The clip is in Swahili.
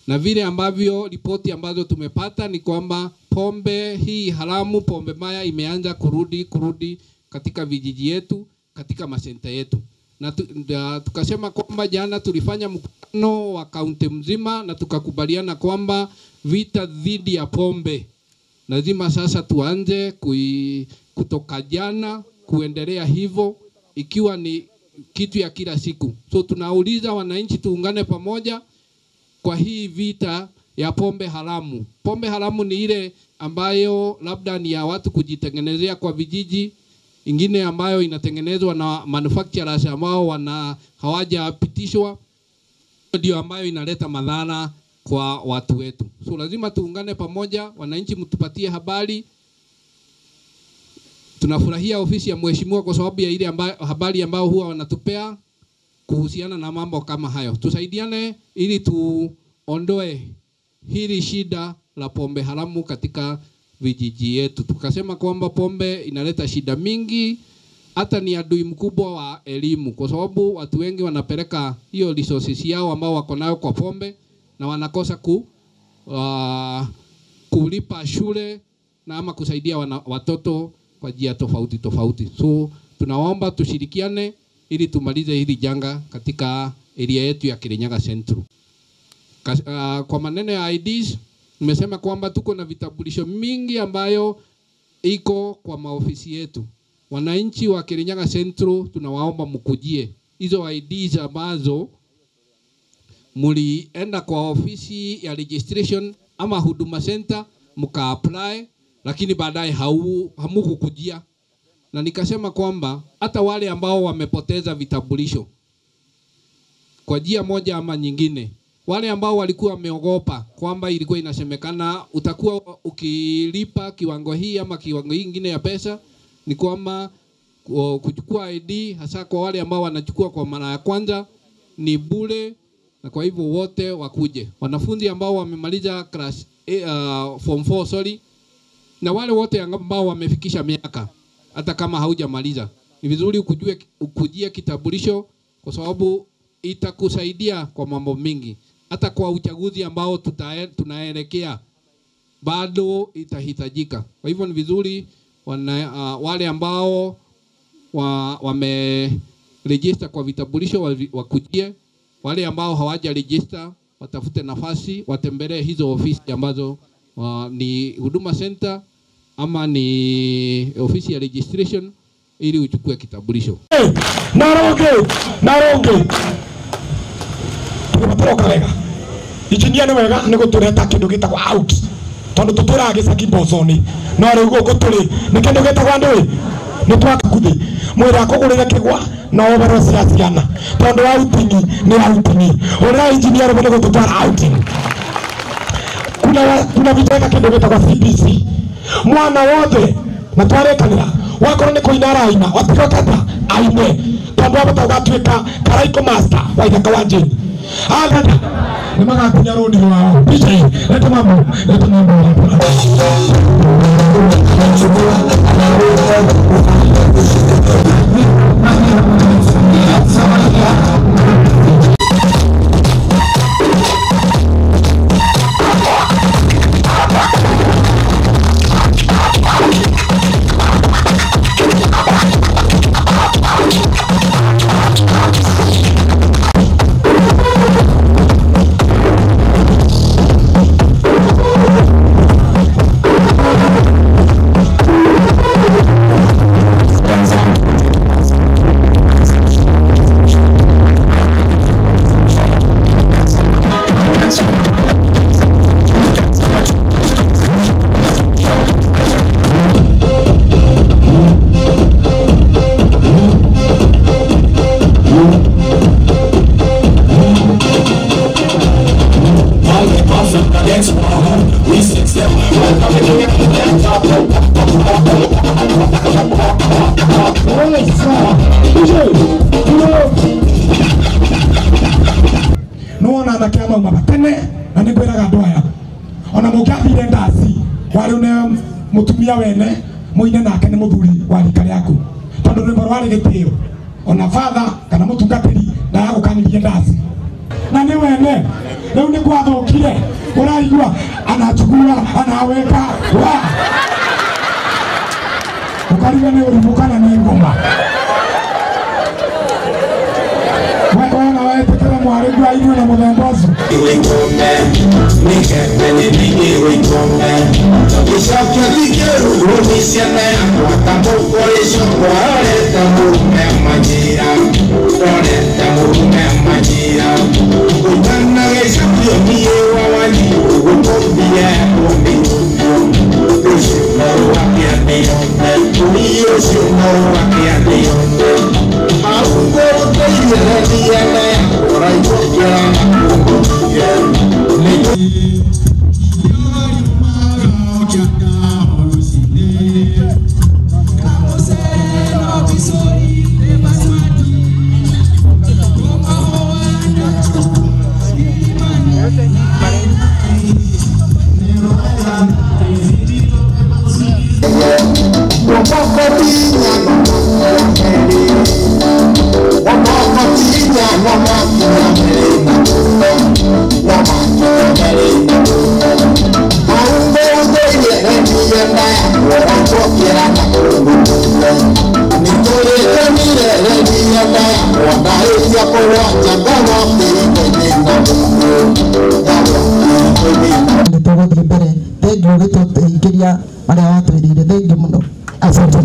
Na vile ambavyo ripoti ambazo tumepata ni kwamba pombe hii haramu, pombe maya imeanza kurudi katika vijiji yetu, katika masenta yetu. Na tukasema kwamba jana tulifanya mkutano wa kaunti mzima na tukakubaliana kwamba vita dhidi ya pombe lazima sasa tuanze kutoka jana kuendelea hivyo, ikiwa ni kitu ya kila siku. So tunauliza wananchi tuungane pamoja kwa hii vita ya pombe haramu. Pombe haramu ni ile ambayo labda ni ya watu kujitengenezea kwa vijiji, ingine ambayo inatengenezwa na manufacturers ambao hawajapitishwa, ndio ambayo inaleta madhara kwa watu wetu. So lazima tuungane pamoja, wananchi mtupatie habari. Tunafurahia ofisi ya mheshimiwa kwa sababu ya ile habari ambao huwa wanatupea kuhusiana na mambo kama hayo. Tusaidiane ili tuondoe hili shida la pombe haramu katika vijiji yetu. Tukasema kwamba pombe inaleta shida mingi, hata ni adui mkubwa wa elimu, kwa sababu watu wengi wanapeleka hiyo resources yao ambao wako nayo kwa pombe na wanakosa kulipa shule na ama kusaidia watoto kwa njia tofauti. So tunaomba tushirikiane ili tumalize hili janga katika area yetu ya Kirinyaga Central. Kwa maneno ya IDs, nimesema kwamba tuko na vitambulisho mingi ambayo iko kwa maofisi yetu. Wananchi wa Kirinyaga Central tunawaomba mkujie hizo IDs ambazo mulienda kwa ofisi ya registration ama huduma center mka-apply, lakini baadaye hamukukujia. Na nikasema kwamba hata wale ambao wamepoteza vitambulisho kwa njia moja ama nyingine, wale ambao walikuwa wameogopa kwamba ilikuwa inasemekana utakuwa ukilipa kiwango hii ama kiwango hii nyingine ya pesa, ni kwamba kuchukua ID hasa kwa wale ambao wanachukua kwa mara ya kwanza ni bure, na kwa hivyo wote wakuje. Wanafunzi ambao wamemaliza class form 4 na wale wote ambao wamefikisha miaka, hata kama haujamaliza, ni vizuri ukujie kitambulisho kwa sababu itakusaidia kwa mambo mingi. Hata kwa uchaguzi ambao tunaelekea bado itahitajika. Kwa hivyo ni vizuri wale ambao wameregister kwa vitambulisho wakujie. Wale ambao hawaja register watafute nafasi, watembelee hizo ofisi ambazo ni huduma center ama ni ofisi ya registration ili uchukue kitambulisho. Naronge. Tunapoka wega. Ikinia ni wega ni gutureta kindu gitagwa out. Tondu tuturagisa kibozoni. No riu guko turi ni kindu gitagwa ndui. Ni twakakuthi. Mwira kugurira kigwa na obero cia ciana. Tondu outing ni outing. Ora engineer bado gututwara outing. Kuna viteka kindu gitagwa CBC. Mwana wothe na twarekanira wakorwo ni kuinara aina watiga kata aine tondu abatagatuika karaiko master wa ithaka wa Jane agata ni magakunya rodi wao picha leta mambo na kiama mabatene na nigwiraga ndoya ona mugathire ndasi wari une mutumia wene muine nake ni muthuri wa rika riaku tondu ni morwari gitio ona father kana mutungatiri na yakukanirie ndasi na ni wene leo ni kwa thokire unaigua anachukua anaweka wa ukariga ni ulivukana ni ngoma wewe na wewe tekela mwari kwa hiyo na mudambazo Asante.